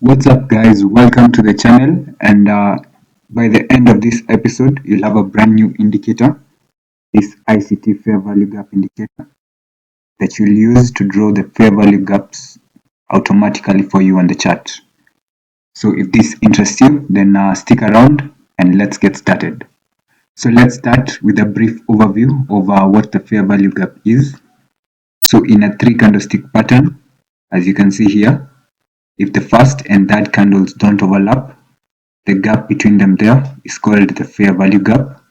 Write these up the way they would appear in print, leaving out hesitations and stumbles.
What's up, guys? Welcome to the channel. And by the end of this episode, you'll have a brand new indicator, this ICT Fair Value Gap indicator, that you'll use to draw the fair value gaps automatically for you on the chart. So if this interests you, then stick around and let's get started. So let's start with a brief overview of what the fair value gap is. So in a 3 candlestick pattern, as you can see here, if the first and third candles don't overlap, the gap between them there is called the fair value gap.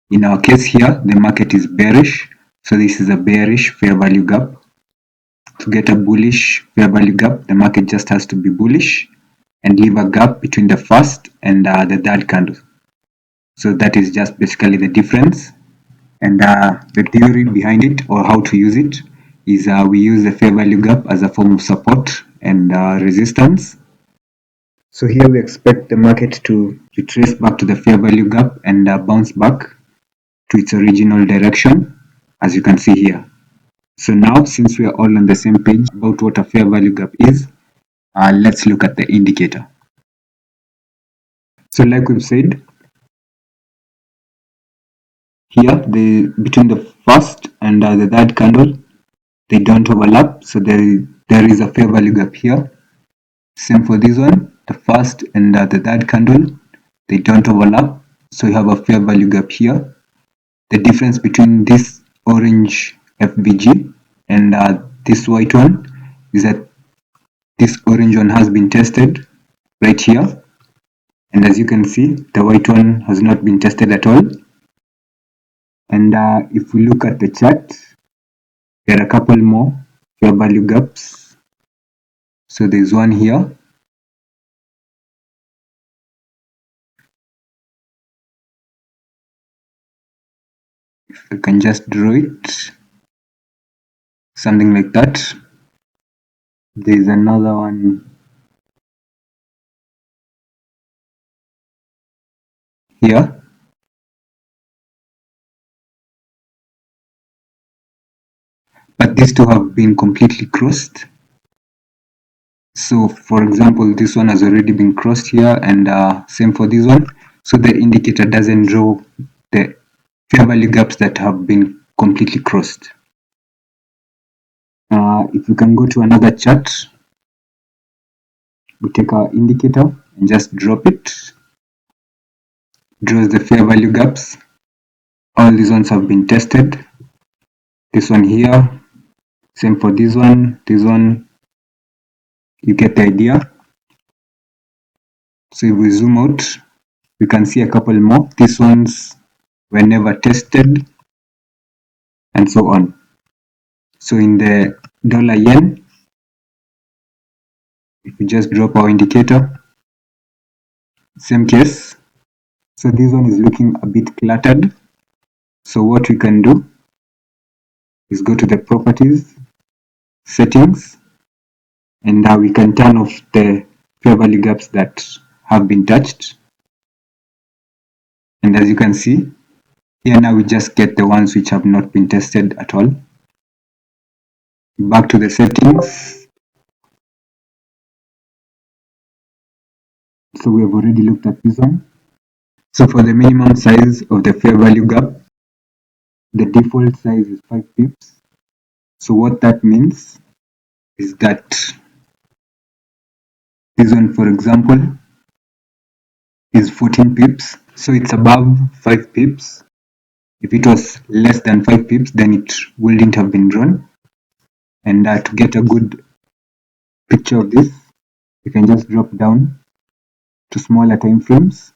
In our case here, the market is bearish, so this is a bearish fair value gap. To get a bullish fair value gap, the market just has to be bullish and leave a gap between the first and the third candle. So that is just basically the difference. And the theory behind it, or how to use it, is we use the fair value gap as a form of support and resistance. So here we expect the market to retrace back to the fair value gap and bounce back to its original direction, as you can see here. So now, since we are all on the same page about what a fair value gap is, let's look at the indicator. So like we've said, here between the first and the third candle, they don't overlap, so there is a fair value gap here. Same for this one, the first and the third candle, they don't overlap, so you have a fair value gap here. The difference between this orange FVG and this white one is that this orange one has been tested right here, and as you can see, the white one has not been tested at all. And if we look at the chart, there are a couple more fair value gaps. So there's one here, if I can just draw it, something like that. There's another one here. But these two have been completely crossed. So for example, this one has already been crossed here, and same for this one. So the indicator doesn't draw the fair value gaps that have been completely crossed. If we can go to another chart, we take our indicator and just drop it. Draws the fair value gaps. All these ones have been tested. This one here, same for this one, you get the idea. So if we zoom out, we can see a couple more. These ones were never tested, and so on. So in the dollar yen, if we just drop our indicator, same case. So this one is looking a bit cluttered. So what we can do is go to the properties, settings, and now we can turn off the fair value gaps that have been touched. And as you can see, here now we just get the ones which have not been tested at all. Back to the settings. So we have already looked at this one. So for the minimum size of the fair value gap, the default size is 5 pips. So what that means is that this one, for example, is 14 pips. So it's above 5 pips. If it was less than 5 pips, then it wouldn't have been drawn. And to get a good picture of this, you can just drop down to smaller time frames.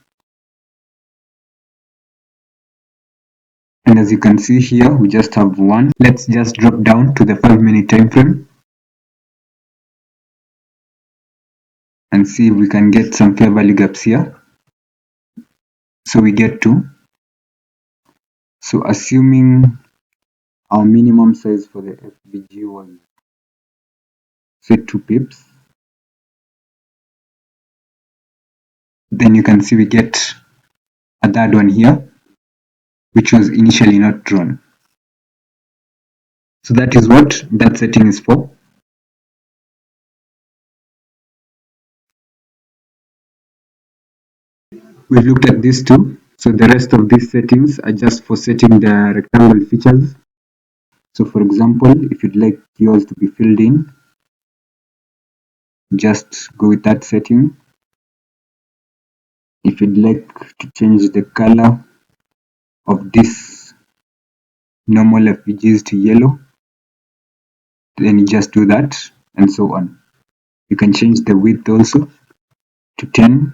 And as you can see here, we just have one. Let's just drop down to the 5-minute time frame and see if we can get some fair value gaps here. So we get 2. So assuming our minimum size for the FVG was, say, 2 pips, then you can see we get a third one here, which was initially not drawn. So that is what that setting is for. we looked at these two. So the rest of these settings are just for setting the rectangle features. So for example, if you'd like yours to be filled in, just go with that setting. If you'd like to change the color of this normal FPGs to yellow, then you just do that, and so on. You can change the width also to 10,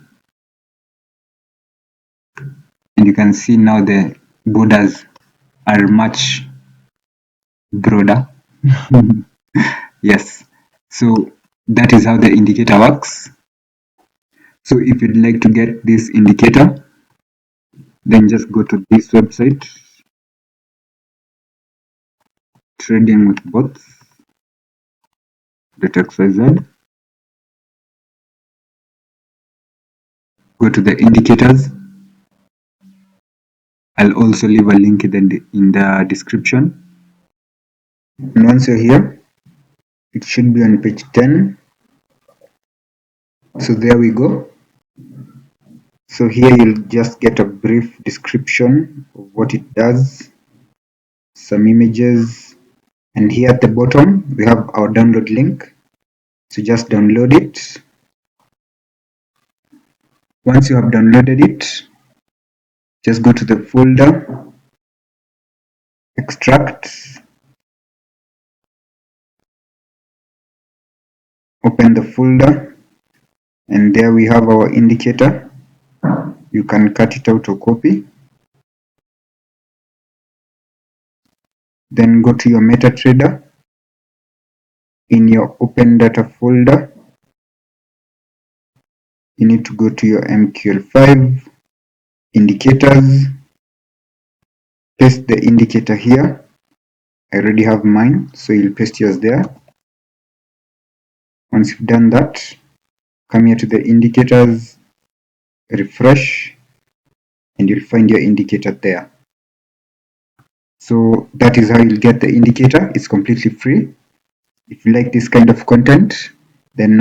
and you can see now the borders are much broader. Yes, so that is how the indicator works. So if you'd like to get this indicator, then just go to this website, tradingwithbots.xyz. Go to the indicators. I'll also leave a link in the description. And once you're here, it should be on page 10. So there we go. So here you'll just get a brief description of what it does, some images, and here at the bottom we have our download link. So just download it. Once you have downloaded it, just go to the folder, extract, open the folder, and there we have our indicator. You can cut it out or copy. Then go to your metatrader. In your open data folder, you need to go to your MQL5 indicators, paste the indicator here. I already have mine, so you'll paste yours there. Once you've done that, come here to the indicators, refresh, and you'll find your indicator there. So that is how you'll get the indicator. It's completely free. If you like this kind of content, then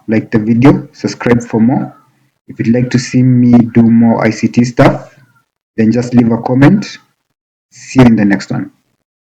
like the video, subscribe for more. If you'd like to see me do more ICT stuff, then just leave a comment. See you in the next one.